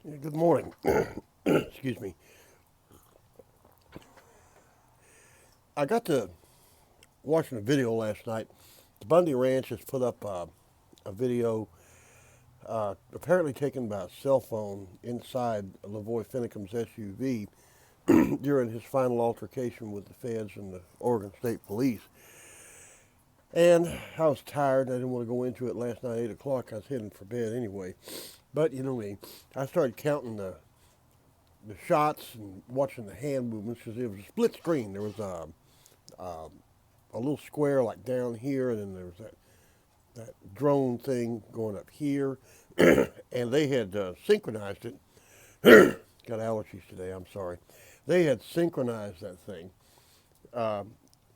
Yeah, good morning. Excuse me. I got to watching a video last night. The Bundy Ranch has put up a video apparently taken by a cell phone inside LaVoy Finicum's SUV during his final altercation with the feds and the Oregon State Police. And I was tired. I didn't want to go into it last night, 8 o'clock. I was heading for bed anyway. But you know me, I started counting the shots and watching the hand movements because it was a split screen. There was a little square like down here, and then there was that drone thing going up here, and they had synchronized it. Got allergies today. I'm sorry. They had synchronized that thing uh,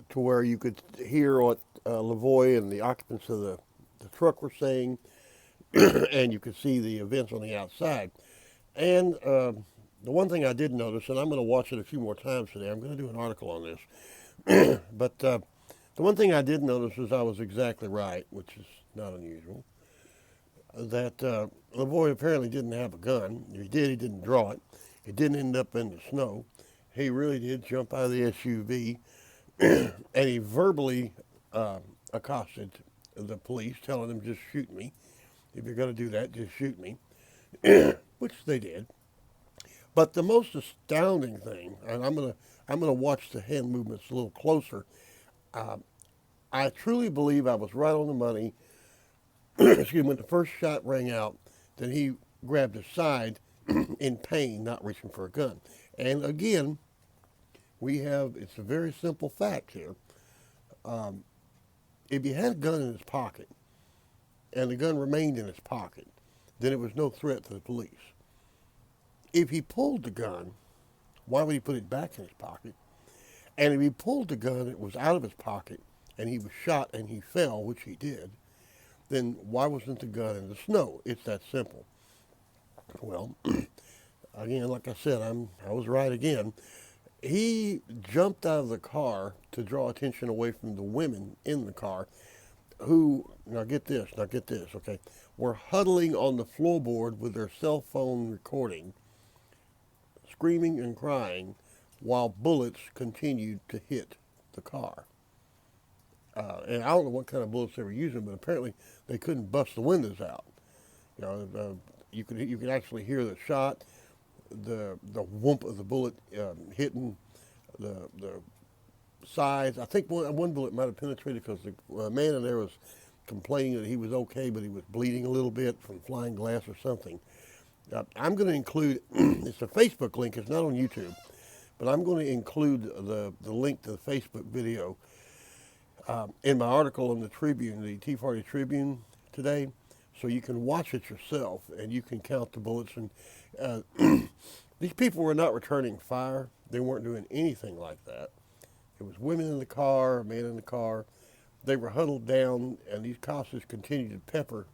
to where you could hear what LaVoy and the occupants of the truck were saying, and you could see the events on the outside. And the one thing I did notice, and I'm going to watch it a few more times today. I'm going to do an article on this, but the one thing I did notice is I was exactly right, which is not unusual. That LaVoy apparently didn't have a gun. If he did, he didn't draw it. It didn't end up in the snow. He really did jump out of the SUV, and he verbally accosted the police, telling them, "Just shoot me. If you're going to do that, just shoot me," which they did. But the most astounding thing, and I'm gonna watch the hand movements a little closer. Uh, I truly believe I was right on the money. Excuse me, when the first shot rang out, then he grabbed his side in pain, not reaching for a gun. And again, it's a very simple fact here. Um, if he had a gun in his pocket and the gun remained in his pocket, then it was no threat to the police. If he pulled the gun, why would he put it back in his pocket? And if he pulled the gun, it was out of his pocket, and he was shot and he fell, which he did, then why wasn't the gun in the snow? It's that simple. Well, again, like I said, I was right again. He jumped out of the car to draw attention away from the women in the car who, now get this, okay, were huddling on the floorboard with their cell phone recording, screaming and crying while bullets continued to hit the car. And I don't know what kind of bullets they were using, but apparently they couldn't bust the windows out. You know, you could actually hear the shot, the whoomp of the bullet hitting the sides. I think one bullet might have penetrated because the man in there was complaining that he was okay, but he was bleeding a little bit from flying glass or something. I'm going to include it's a Facebook link. It's not on YouTube, but I'm going to include the link to the Facebook video in my article in the Tribune, the Tea Party Tribune today, so you can watch it yourself and you can count the bullets. And these people were not returning fire. They weren't doing anything like that. It was women in the car, a man in the car. They were huddled down, and these cops just continued to pepper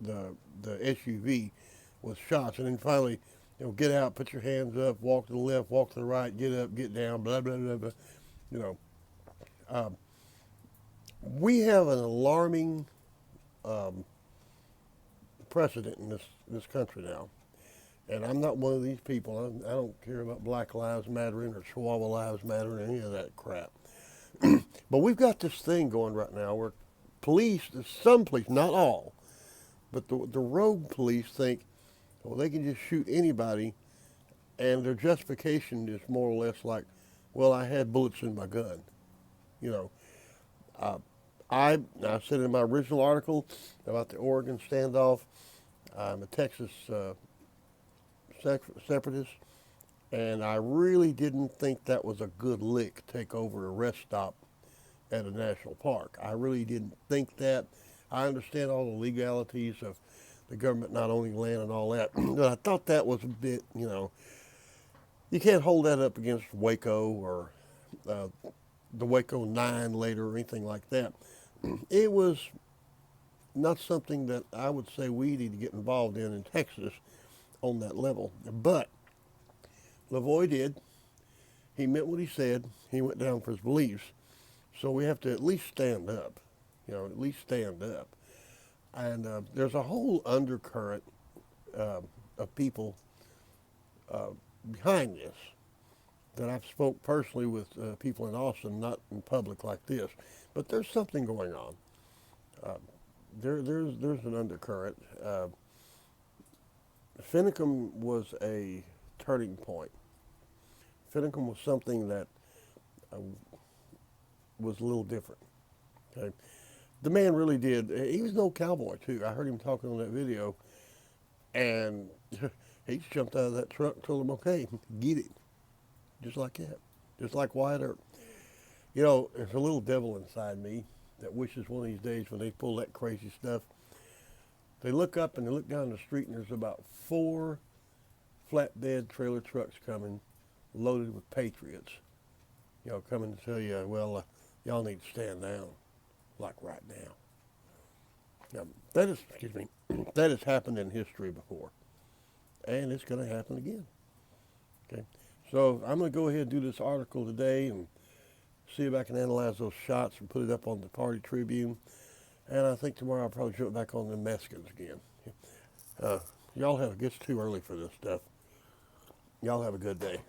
the SUV with shots. And then finally, get out, put your hands up, walk to the left, walk to the right, get up, get down, blah, blah, blah, blah. You know, um, we have an alarming um, precedent in this country now. And I'm not one of these people. I don't care about Black Lives Mattering or Chihuahua Lives Matter or any of that crap. But we've got this thing going right now where some police, not all, but the rogue police think, well, they can just shoot anybody, and their justification is more or less like, well, I had bullets in my gun. You know, uh, I said in my original article about the Oregon standoff, I'm a Texas separatist, and I really didn't think that was a good lick, take over a rest stop at a national park. I really didn't think that. I understand all the legalities of the government not owning land and all that, but I thought that was a bit, you can't hold that up against Waco or uh, the Waco 9 later or anything like that. It was not something that I would say we need to get involved in Texas on that level. But LaVoy did. He meant what he said. He went down for his beliefs. So we have to at least stand up. At least stand up. And there's a whole undercurrent of people uh, behind this, that I've spoke personally with people in Austin, not in public like this, but there's something going on. Uh, there's an undercurrent. Finicum was a turning point. Finicum was something that uh, was a little different. Okay, the man really did. He was no cowboy too. I heard him talking on that video, and he jumped out of that truck and told him, "Okay, get it," just like that, just like Wyatt Earp. You know, there's a little devil inside me that wishes one of these days when they pull that crazy stuff, they look up and they look down the street and there's about 4 flatbed trailer trucks coming, loaded with patriots. You know, coming to tell you, well, y'all need to stand down, like right now. That is, excuse me, that has happened in history before, and it's going to happen again. Okay, so I'm going to go ahead and do this article today and see if I can analyze those shots and put it up on the Party Tribune. And I think tomorrow I'll probably jump back on the Mexicans again. Uh, y'all have, it gets too early for this stuff. Y'all have a good day.